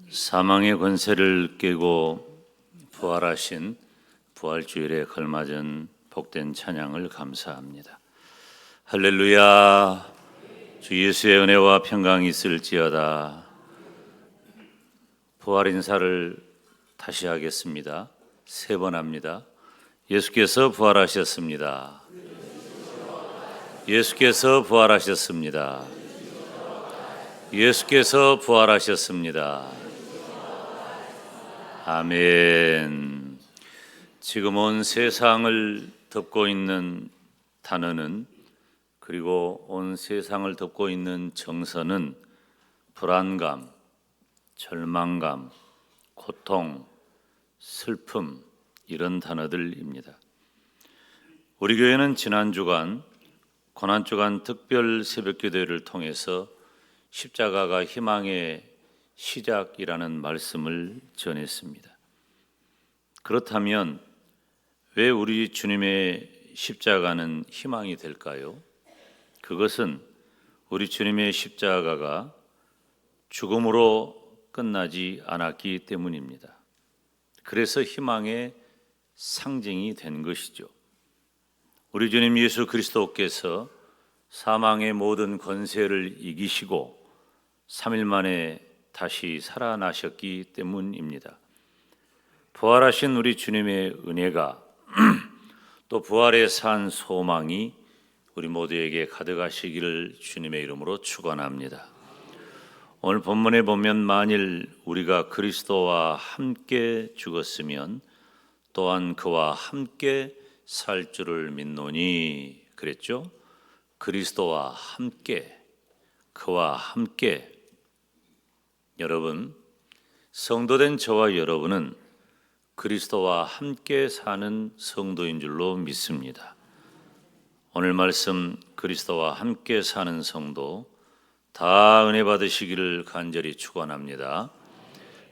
사망의 권세를 깨고 부활하신 부활주일에 걸맞은 복된 찬양을 감사합니다. 할렐루야. 주 예수의 은혜와 평강이 있을지어다. 부활 인사를 다시 하겠습니다. 3번 합니다. 예수께서 부활하셨습니다. 예수께서 부활하셨습니다. 예수께서 부활하셨습니다. 아멘. 지금 온 세상을 덮고 있는 단어는, 그리고 온 세상을 덮고 있는 정서는 불안감, 절망감, 고통, 슬픔, 이런 단어들입니다. 우리 교회는 지난 주간 고난주간 특별 새벽기도회를 통해서 십자가가 희망의 시작이라는 말씀을 전했습니다. 그렇다면 왜 우리 주님의 십자가는 희망이 될까요? 그것은 우리 주님의 십자가가 죽음으로 끝나지 않았기 때문입니다. 그래서 희망의 상징이 된 것이죠. 우리 주님 예수 그리스도께서 사망의 모든 권세를 이기시고 3일 만에 다시 살아나셨기 때문입니다. 부활하신 우리 주님의 은혜가 또 부활에 산 소망이 우리 모두에게 가득하시기를 주님의 이름으로 축원합니다. 오늘 본문에 보면 만일 우리가 그리스도와 함께 죽었으면 또한 그와 함께 살 줄을 믿노니 그랬죠? 그리스도와 함께, 그와 함께. 여러분, 성도된 저와 여러분은 그리스도와 함께 사는 성도인 줄로 믿습니다. 오늘 말씀 그리스도와 함께 사는 성도 다 은혜 받으시기를 간절히 축원합니다.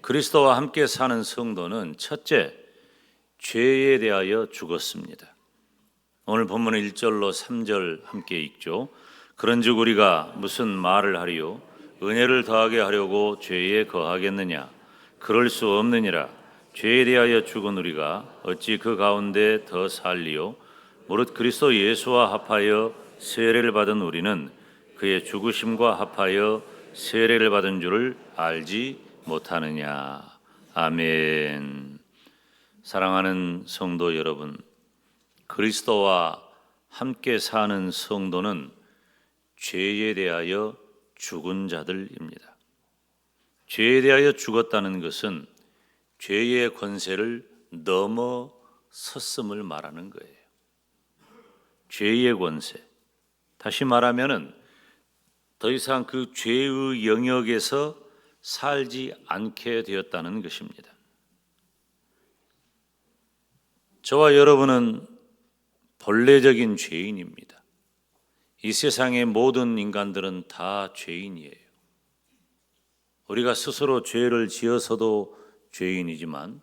그리스도와 함께 사는 성도는 첫째, 죄에 대하여 죽었습니다. 오늘 본문 1절로 3절 함께 읽죠. 그런즉 우리가 무슨 말을 하리요? 은혜를 더하게 하려고 죄에 거하겠느냐? 그럴 수 없느니라. 죄에 대하여 죽은 우리가 어찌 그 가운데 더 살리요? 무릇 그리스도 예수와 합하여 세례를 받은 우리는 그의 죽으심과 합하여 세례를 받은 줄을 알지 못하느냐? 아멘. 사랑하는 성도 여러분, 그리스도와 함께 사는 성도는 죄에 대하여 죽은 자들입니다. 죄에 대하여 죽었다는 것은 죄의 권세를 넘어섰음을 말하는 거예요. 죄의 권세. 다시 말하면은 더 이상 그 죄의 영역에서 살지 않게 되었다는 것입니다. 저와 여러분은 본래적인 죄인입니다. 이 세상의 모든 인간들은 다 죄인이에요. 우리가 스스로 죄를 지어서도 죄인이지만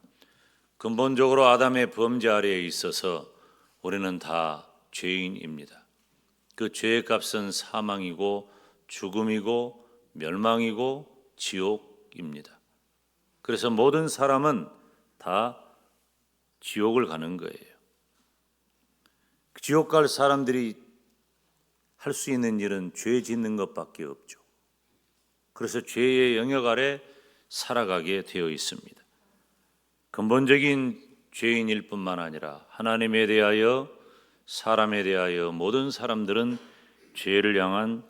근본적으로 아담의 범죄 아래에 있어서 우리는 다 죄인입니다. 그 죄의 값은 사망이고 죽음이고 멸망이고 지옥입니다. 그래서 모든 사람은 다 지옥을 가는 거예요. 지옥 갈 사람들이 할 수 있는 일은 죄 짓는 것밖에 없죠. 그래서 죄의 영역 아래 살아가게 되어 있습니다. 근본적인 죄인일 뿐만 아니라 하나님에 대하여, 사람에 대하여 모든 사람들은 죄를 향한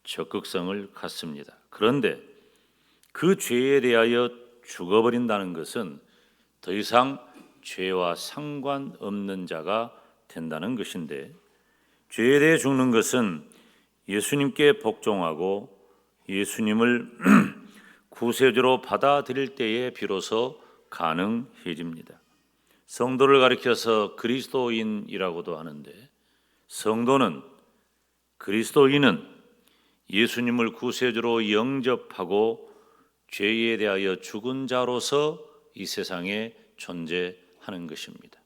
적극성을 갖습니다. 그런데 그 죄에 대하여 죽어버린다는 것은 더 이상 죄와 상관없는 자가 된다는 것인데, 죄에 대해 죽는 것은 예수님께 복종하고 예수님을 구세주로 받아들일 때에 비로소 가능해집니다. 성도를 가리켜서 그리스도인이라고도 하는데, 성도는, 그리스도인은 예수님을 구세주로 영접하고 죄에 대하여 죽은 자로서 이 세상에 존재하는 것입니다.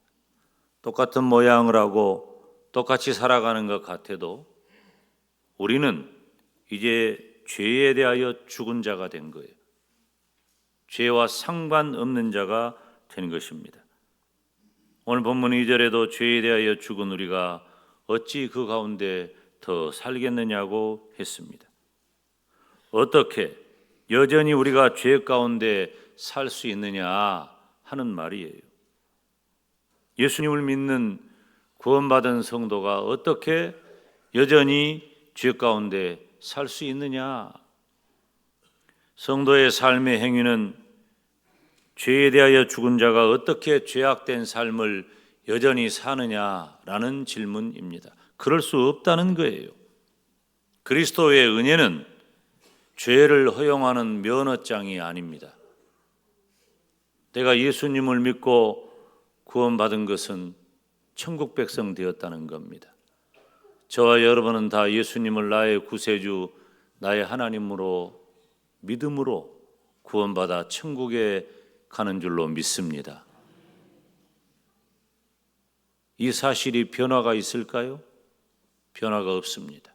똑같은 모양을 하고 똑같이 살아가는 것 같아도 우리는 이제 죄에 대하여 죽은 자가 된 거예요. 죄와 상관없는 자가 된 것입니다. 오늘 본문 2절에도 죄에 대하여 죽은 우리가 어찌 그 가운데 더 살겠느냐고 했습니다. 어떻게 여전히 우리가 죄 가운데 살 수 있느냐 하는 말이에요. 예수님을 믿는 구원받은 성도가 어떻게 여전히 죄 가운데 살 수 있느냐? 성도의 삶의 행위는 죄에 대하여 죽은 자가 어떻게 죄악된 삶을 여전히 사느냐라는 질문입니다. 그럴 수 없다는 거예요. 그리스도의 은혜는 죄를 허용하는 면허장이 아닙니다. 내가 예수님을 믿고 구원받은 것은 천국 백성 되었다는 겁니다. 저와 여러분은 다 예수님을 나의 구세주, 나의 하나님으로 믿음으로 구원받아 천국에 가는 줄로 믿습니다. 이 사실이 변화가 있을까요? 변화가 없습니다.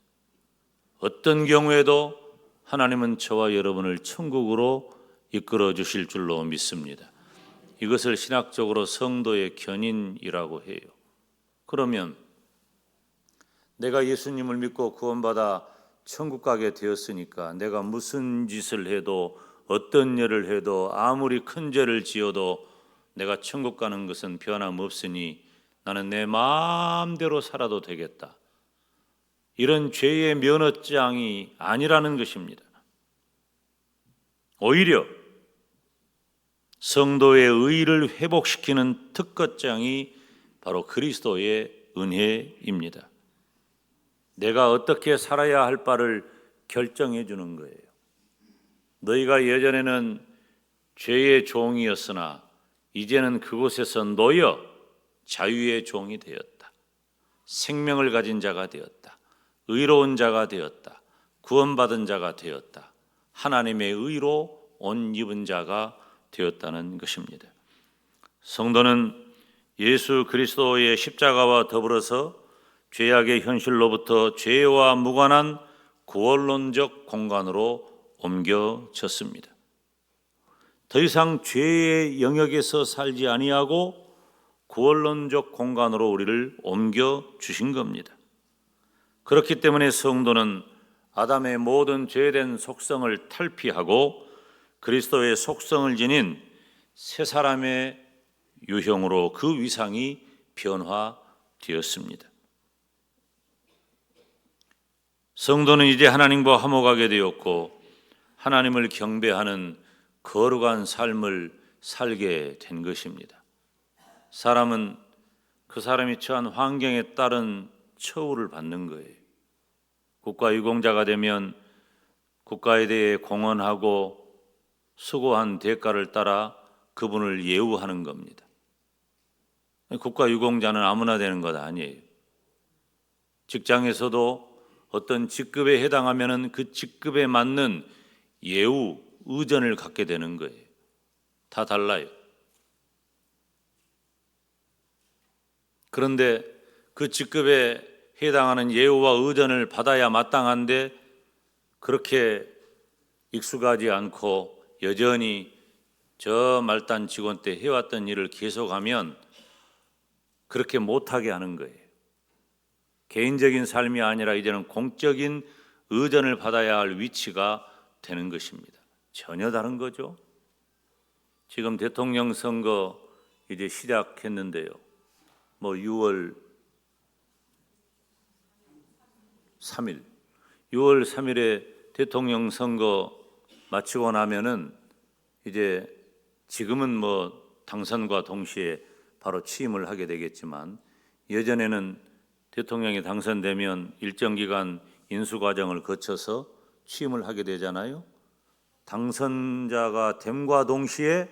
어떤 경우에도 하나님은 저와 여러분을 천국으로 이끌어 주실 줄로 믿습니다. 이것을 신학적으로 성도의 견인이라고 해요. 그러면 내가 예수님을 믿고 구원받아 천국 가게 되었으니까 내가 무슨 짓을 해도 어떤 일을 해도 아무리 큰 죄를 지어도 내가 천국 가는 것은 변함없으니 나는 내 마음대로 살아도 되겠다. 이런 죄의 면허장이 아니라는 것입니다. 오히려 성도의 의를 회복시키는 특허장이 바로 그리스도의 은혜입니다. 내가 어떻게 살아야 할 바를 결정해 주는 거예요. 너희가 예전에는 죄의 종이었으나 이제는 그곳에서 놓여 자유의 종이 되었다. 생명을 가진 자가 되었다. 의로운 자가 되었다. 구원받은 자가 되었다. 하나님의 의로 옷 입은 자가 되었다는 것입니다. 성도는 예수 그리스도의 십자가와 더불어서 죄악의 현실로부터 죄와 무관한 구원론적 공간으로 옮겨졌습니다. 더 이상 죄의 영역에서 살지 아니하고 구원론적 공간으로 우리를 옮겨 주신 겁니다. 그렇기 때문에 성도는 아담의 모든 죄된 속성을 탈피하고 그리스도의 속성을 지닌 새 사람의 유형으로 그 위상이 변화되었습니다. 성도는 이제 하나님과 화목하게 되었고 하나님을 경배하는 거룩한 삶을 살게 된 것입니다. 사람은 그 사람이 처한 환경에 따른 처우를 받는 거예요. 국가유공자가 되면 국가에 대해 공헌하고 수고한 대가를 따라 그분을 예우하는 겁니다. 국가유공자는 아무나 되는 것 아니에요. 직장에서도 어떤 직급에 해당하면 그 직급에 맞는 예우, 의전을 갖게 되는 거예요. 다 달라요. 그런데 그 직급에 해당하는 예우와 의전을 받아야 마땅한데 그렇게 익숙하지 않고 여전히 저 말단 직원 때 해왔던 일을 계속하면 그렇게 못하게 하는 거예요. 개인적인 삶이 아니라 이제는 공적인 의전을 받아야 할 위치가 되는 것입니다. 전혀 다른 거죠. 지금 대통령 선거 이제 시작했는데요. 6월 3일에 대통령 선거 마치고 나면은 이제 지금은 당선과 동시에 바로 취임을 하게 되겠지만 예전에는 대통령이 당선되면 일정 기간 인수 과정을 거쳐서 취임을 하게 되잖아요. 당선자가 됨과 동시에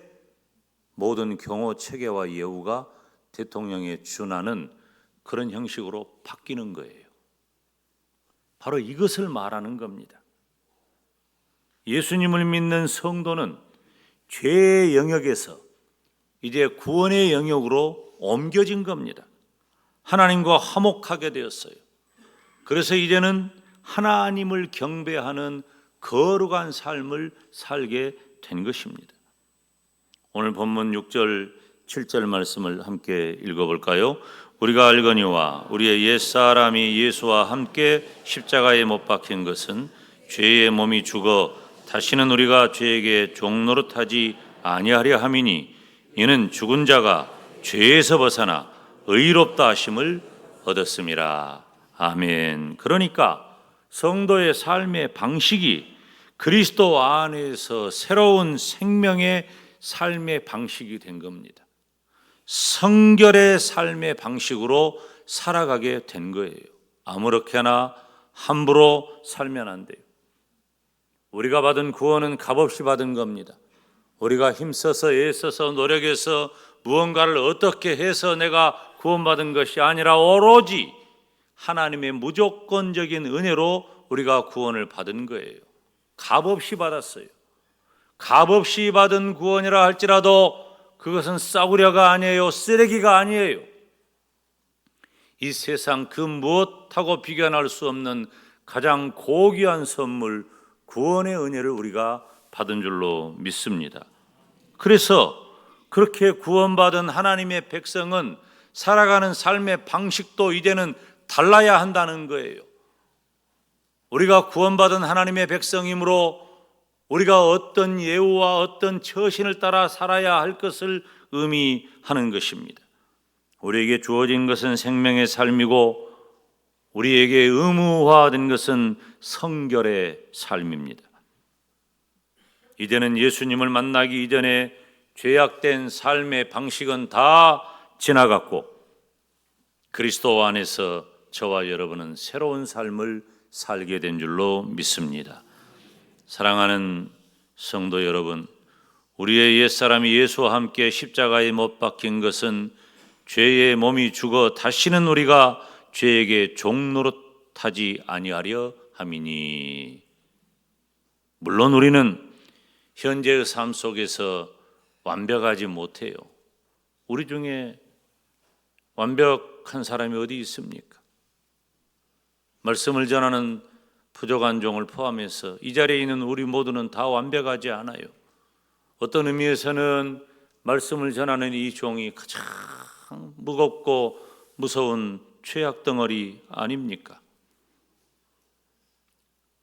모든 경호 체계와 예우가 대통령에 준하는 그런 형식으로 바뀌는 거예요. 바로 이것을 말하는 겁니다. 예수님을 믿는 성도는 죄의 영역에서 이제 구원의 영역으로 옮겨진 겁니다. 하나님과 화목하게 되었어요. 그래서 이제는 하나님을 경배하는 거룩한 삶을 살게 된 것입니다. 오늘 본문 6절, 7절 말씀을 함께 읽어볼까요? 우리가 알거니와 우리의 옛사람이 예수와 함께 십자가에 못 박힌 것은 죄의 몸이 죽어 다시는 우리가 죄에게 종노릇하지 아니하려 함이니 이는 죽은 자가 죄에서 벗어나 의롭다 하심을 얻었음이라. 아멘. 그러니까 성도의 삶의 방식이 그리스도 안에서 새로운 생명의 삶의 방식이 된 겁니다. 성결의 삶의 방식으로 살아가게 된 거예요. 아무렇게나 함부로 살면 안 돼요. 우리가 받은 구원은 값없이 받은 겁니다. 우리가 힘써서 애써서 노력해서 무언가를 어떻게 해서 내가 구원받은 것이 아니라 오로지 하나님의 무조건적인 은혜로 우리가 구원을 받은 거예요. 값없이 받았어요. 값없이 받은 구원이라 할지라도 그것은 싸구려가 아니에요. 쓰레기가 아니에요. 이 세상 그 무엇하고 비교할 수 없는 가장 고귀한 선물, 구원의 은혜를 우리가 받은 줄로 믿습니다. 그래서 그렇게 구원받은 하나님의 백성은 살아가는 삶의 방식도 이제는 달라야 한다는 거예요. 우리가 구원받은 하나님의 백성이므로 우리가 어떤 예우와 어떤 처신을 따라 살아야 할 것을 의미하는 것입니다. 우리에게 주어진 것은 생명의 삶이고 우리에게 의무화된 것은 성결의 삶입니다. 이제는 예수님을 만나기 이전에 죄악된 삶의 방식은 다 지나갔고 그리스도 안에서 저와 여러분은 새로운 삶을 살게 된 줄로 믿습니다. 사랑하는 성도 여러분, 우리의 옛사람이 예수와 함께 십자가에 못 박힌 것은 죄의 몸이 죽어 다시는 우리가 죄에게 종노릇하지 아니하려 함이니. 물론 우리는 현재의 삶 속에서 완벽하지 못해요. 우리 중에 완벽한 사람이 어디 있습니까? 말씀을 전하는 부족한 종을 포함해서 이 자리에 있는 우리 모두는 다 완벽하지 않아요. 어떤 의미에서는 말씀을 전하는 이 종이 가장 무겁고 무서운 죄악 덩어리 아닙니까?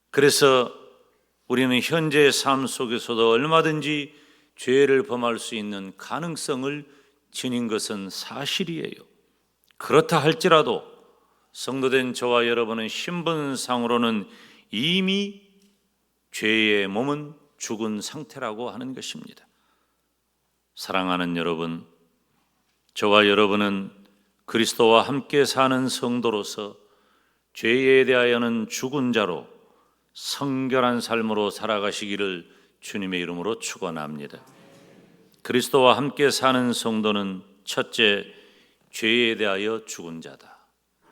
그래서 우리는 현재의 삶 속에서도 얼마든지 죄를 범할 수 있는 가능성을 지닌 것은 사실이에요. 그렇다 할지라도 성도된 저와 여러분은 신분상으로는 이미 죄의 몸은 죽은 상태라고 하는 것입니다. 사랑하는 여러분, 저와 여러분은 그리스도와 함께 사는 성도로서 죄에 대하여는 죽은 자로 성결한 삶으로 살아가시기를 주님의 이름으로 축원합니다. 그리스도와 함께 사는 성도는 첫째, 죄에 대하여 죽은 자다.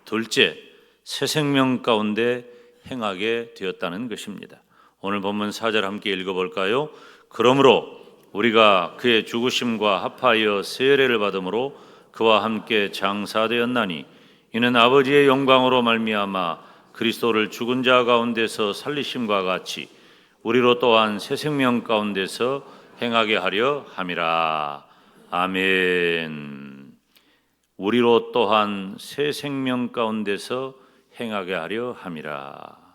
둘째, 새 생명 가운데 행하게 되었다는 것입니다. 오늘 본문 4절 함께 읽어볼까요? 그러므로 우리가 그의 죽으심과 합하여 세례를 받음으로 그와 함께 장사되었나니 이는 아버지의 영광으로 말미암아 그리스도를 죽은 자 가운데서 살리심과 같이 우리로 또한 새 생명 가운데서 행하게 하려 함이라. 아멘. 우리로 또한 새 생명 가운데서 행하게 하려 함이라.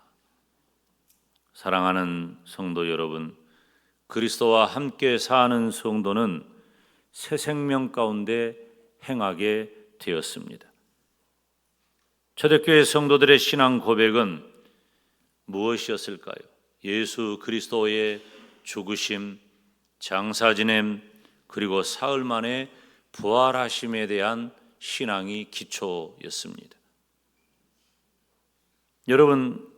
사랑하는 성도 여러분, 그리스도와 함께 사는 성도는 새 생명 가운데 행하게 되었습니다. 초대교회 성도들의 신앙 고백은 무엇이었을까요? 예수 그리스도의 죽으심, 장사 지냄, 그리고 사흘 만에 부활하심에 대한 신앙이 기초였습니다. 여러분,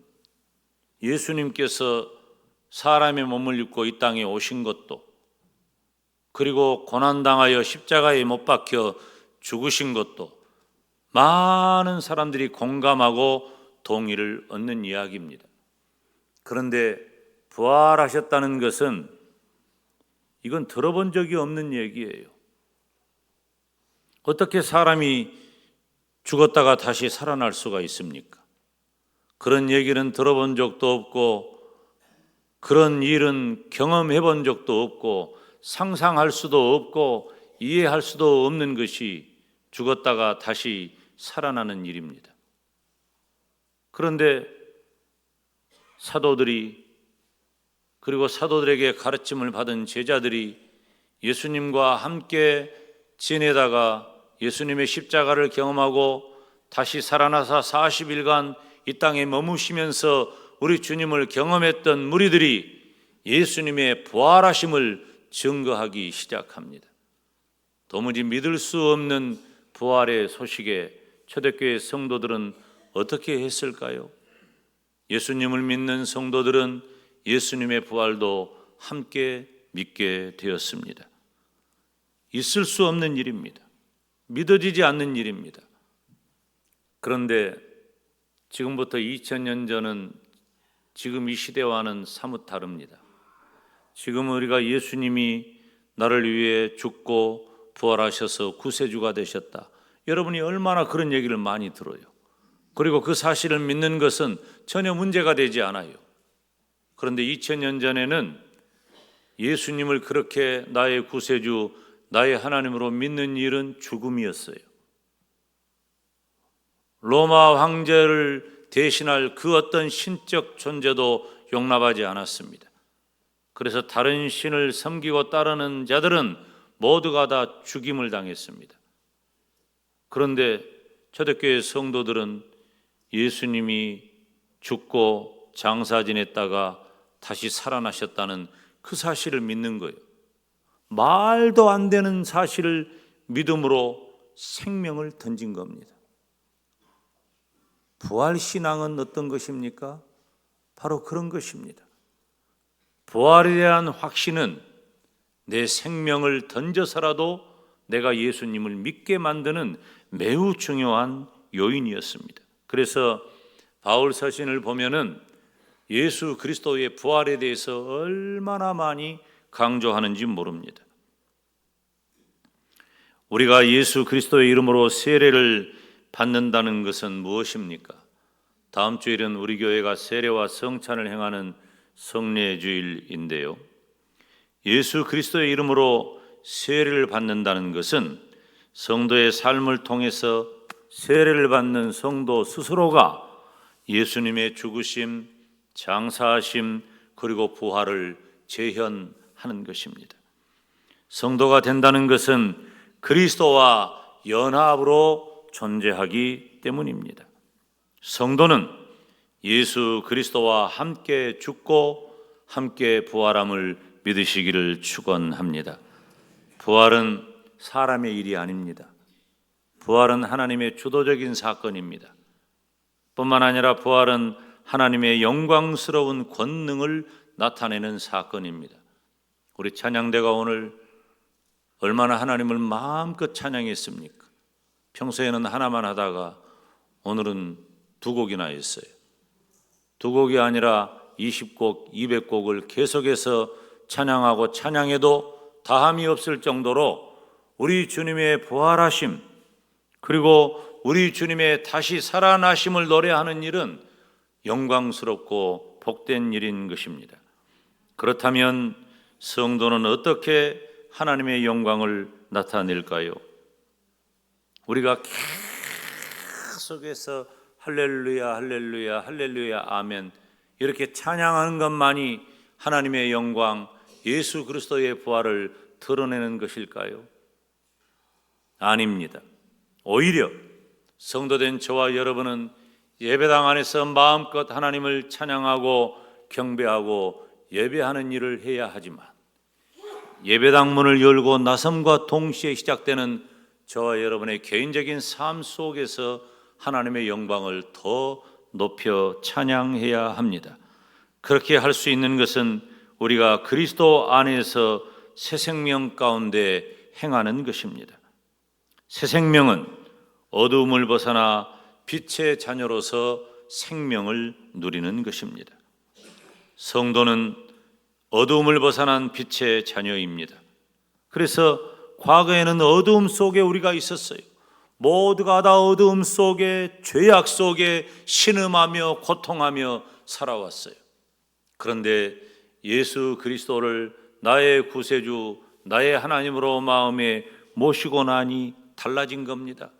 예수님께서 사람의 몸을 입고 이 땅에 오신 것도, 그리고 고난당하여 십자가에 못 박혀 죽으신 것도 많은 사람들이 공감하고 동의를 얻는 이야기입니다. 그런데 부활하셨다는 것은 이건 들어본 적이 없는 얘기예요. 어떻게 사람이 죽었다가 다시 살아날 수가 있습니까? 그런 얘기는 들어본 적도 없고 그런 일은 경험해 본 적도 없고 상상할 수도 없고 이해할 수도 없는 것이 죽었다가 다시 살아나는 일입니다. 그런데 사도들이, 그리고 사도들에게 가르침을 받은 제자들이 예수님과 함께 지내다가 예수님의 십자가를 경험하고 다시 살아나사 40일간 이 땅에 머무시면서 우리 주님을 경험했던 무리들이 예수님의 부활하심을 증거하기 시작합니다. 도무지 믿을 수 없는 부활의 소식에 초대교회 성도들은 어떻게 했을까요? 예수님을 믿는 성도들은 예수님의 부활도 함께 믿게 되었습니다. 있을 수 없는 일입니다. 믿어지지 않는 일입니다. 그런데 지금부터 2000년 전은 지금 이 시대와는 사뭇 다릅니다. 지금 우리가 예수님이 나를 위해 죽고 부활하셔서 구세주가 되셨다. 여러분이 얼마나 그런 얘기를 많이 들어요. 그리고 그 사실을 믿는 것은 전혀 문제가 되지 않아요. 그런데 2000년 전에는 예수님을 그렇게 나의 구세주, 나의 하나님으로 믿는 일은 죽음이었어요. 로마 황제를 대신할 그 어떤 신적 존재도 용납하지 않았습니다. 그래서 다른 신을 섬기고 따르는 자들은 모두가 다 죽임을 당했습니다. 그런데 초대교회 성도들은 예수님이 죽고 장사 지냈다가 다시 살아나셨다는 그 사실을 믿는 거예요. 말도 안 되는 사실을 믿음으로 생명을 던진 겁니다. 부활신앙은 어떤 것입니까? 바로 그런 것입니다. 부활에 대한 확신은 내 생명을 던져서라도 내가 예수님을 믿게 만드는 매우 중요한 요인이었습니다. 그래서 바울 서신을 보면은 예수 그리스도의 부활에 대해서 얼마나 많이 강조하는지 모릅니다. 우리가 예수 그리스도의 이름으로 세례를 받는다는 것은 무엇입니까? 다음 주일은 우리 교회가 세례와 성찬을 행하는 성례주일인데요. 예수 그리스도의 이름으로 세례를 받는다는 것은 성도의 삶을 통해서 세례를 받는 성도 스스로가 예수님의 죽으심, 장사하심, 그리고 부활을 재현하는 것입니다. 성도가 된다는 것은 그리스도와 연합으로 존재하기 때문입니다. 성도는 예수 그리스도와 함께 죽고 함께 부활함을 믿으시기를 축원합니다. 부활은 사람의 일이 아닙니다. 부활은 하나님의 주도적인 사건입니다. 뿐만 아니라 부활은 하나님의 영광스러운 권능을 나타내는 사건입니다. 우리 찬양대가 오늘 얼마나 하나님을 마음껏 찬양했습니까? 평소에는 하나만 하다가 오늘은 2곡이나 했어요. 2곡이 아니라 20곡, 200곡을 계속해서 찬양하고 찬양해도 다함이 없을 정도로 우리 주님의 부활하심, 그리고 우리 주님의 다시 살아나심을 노래하는 일은 영광스럽고 복된 일인 것입니다. 그렇다면 성도는 어떻게 하나님의 영광을 나타낼까요? 우리가 계속해서 할렐루야, 할렐루야, 할렐루야, 아멘 이렇게 찬양하는 것만이 하나님의 영광, 예수 그리스도의 부활을 드러내는 것일까요? 아닙니다. 오히려 성도된 저와 여러분은 예배당 안에서 마음껏 하나님을 찬양하고 경배하고 예배하는 일을 해야 하지만 예배당 문을 열고 나섬과 동시에 시작되는 저와 여러분의 개인적인 삶 속에서 하나님의 영광을 더 높여 찬양해야 합니다. 그렇게 할 수 있는 것은 우리가 그리스도 안에서 새 생명 가운데 행하는 것입니다. 새 생명은 어두움을 벗어나 빛의 자녀로서 생명을 누리는 것입니다. 성도는 어두움을 벗어난 빛의 자녀입니다. 그래서 과거에는 어두움 속에 우리가 있었어요. 모두가 다 어두움 속에, 죄악 속에 신음하며 고통하며 살아왔어요. 그런데 예수 그리스도를 나의 구세주, 나의 하나님으로 마음에 모시고 나니 달라진 겁니다.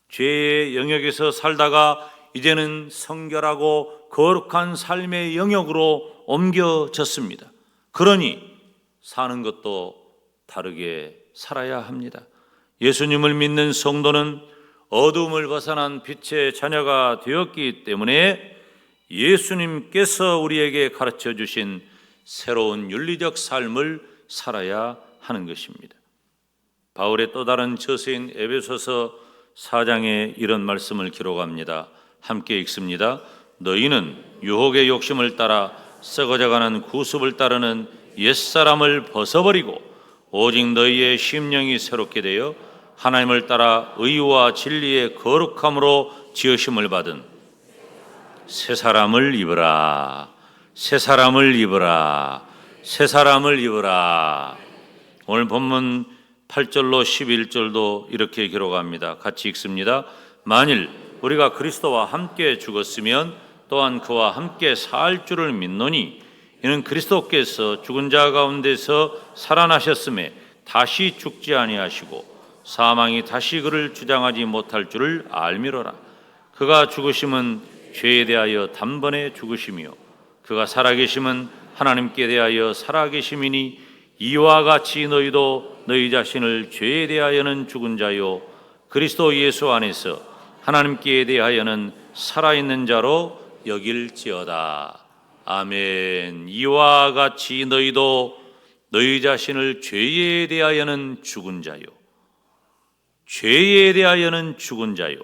죄의 영역에서 살다가 이제는 성결하고 거룩한 삶의 영역으로 옮겨졌습니다. 그러니 사는 것도 다르게 살아야 합니다. 예수님을 믿는 성도는 어둠을 벗어난 빛의 자녀가 되었기 때문에 예수님께서 우리에게 가르쳐 주신 새로운 윤리적 삶을 살아야 하는 것입니다. 바울의 또 다른 저서인 에베소서 4장에 이런 말씀을 기록합니다. 함께 읽습니다. 너희는 유혹의 욕심을 따라 썩어져가는 구습을 따르는 옛사람을 벗어버리고 오직 너희의 심령이 새롭게 되어 하나님을 따라 의와 진리의 거룩함으로 지으심을 받은 새 사람을 입으라. 새 사람을 입으라. 새 사람을 입으라. 오늘 본문 8절로 11절도 이렇게 기록합니다. 같이 읽습니다. 만일 우리가 그리스도와 함께 죽었으면 또한 그와 함께 살 줄을 믿노니 이는 그리스도께서 죽은 자 가운데서 살아나셨음에 다시 죽지 아니하시고 사망이 다시 그를 주장하지 못할 줄을 알미로라. 그가 죽으심은 죄에 대하여 단번에 죽으시며 그가 살아계심은 하나님께 대하여 살아계심이니 이와 같이 너희도 너희 자신을 죄에 대하여는 죽은 자요 그리스도 예수 안에서 하나님께 대하여는 살아있는 자로 여길지어다. 아멘. 이와 같이 너희도 너희 자신을 죄에 대하여는 죽은 자요 죄에 대하여는 죽은 자요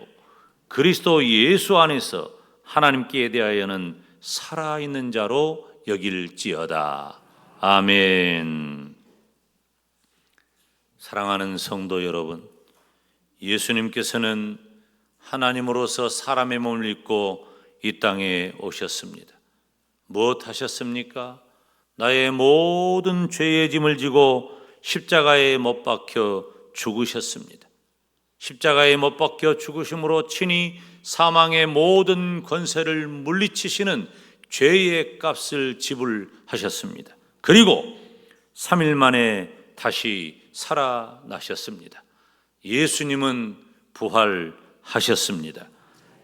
그리스도 예수 안에서 하나님께 대하여는 살아있는 자로 여길지어다. 아멘. 사랑하는 성도 여러분, 예수님께서는 하나님으로서 사람의 몸을 입고 이 땅에 오셨습니다. 무엇 하셨습니까? 나의 모든 죄의 짐을 지고 십자가에 못 박혀 죽으셨습니다. 십자가에 못 박혀 죽으심으로 친히 사망의 모든 권세를 물리치시는 죄의 값을 지불하셨습니다. 그리고 3일 만에 다시 살아나셨습니다. 예수님은 부활하셨습니다.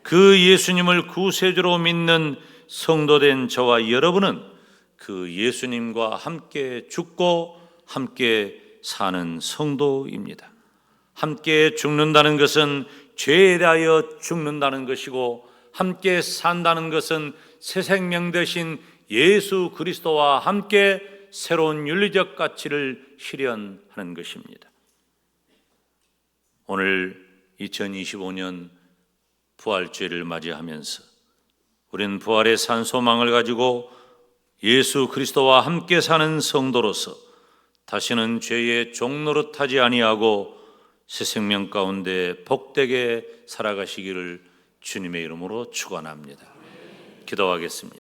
그 예수님을 구세주로 믿는 성도된 저와 여러분은 그 예수님과 함께 죽고 함께 사는 성도입니다. 함께 죽는다는 것은 죄에 대하여 죽는다는 것이고 함께 산다는 것은 새 생명 되신 예수 그리스도와 함께 새로운 윤리적 가치를 실현하는 것입니다. 오늘 2025년 부활주의를 맞이하면서 우리는 부활의 산 소망을 가지고 예수 그리스도와 함께 사는 성도로서 다시는 죄의 종노릇하지 아니하고 새 생명 가운데 복되게 살아가시기를 주님의 이름으로 축원합니다. 기도하겠습니다.